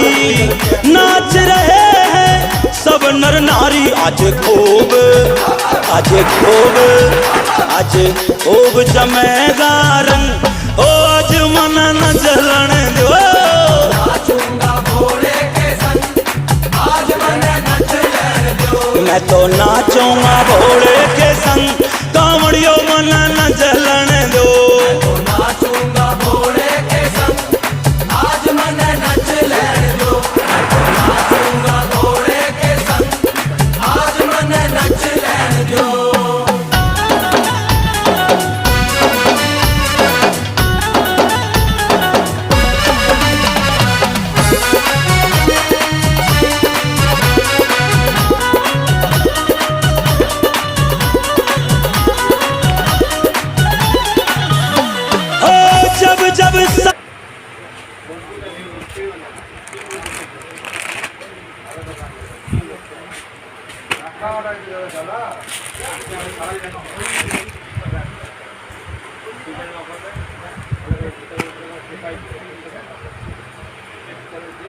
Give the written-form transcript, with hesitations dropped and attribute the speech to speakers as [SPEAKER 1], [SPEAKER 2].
[SPEAKER 1] नारी, नाच रहे हैं सब नर नारी। आज खूब जमेगा रंग, ओ आज मन न जलन दो।
[SPEAKER 2] नाचूंगा भोले के संग, आज मन नच लेने दो।
[SPEAKER 1] मैं तो नाचूंगा भोले के संग, कांवड़ियों मन न जलन दो।
[SPEAKER 2] नाचूंगा भोले के संग, आज मन नच लेने दो। नाचूंगा भोले के संग, आज मन नच लेने दो।
[SPEAKER 1] जब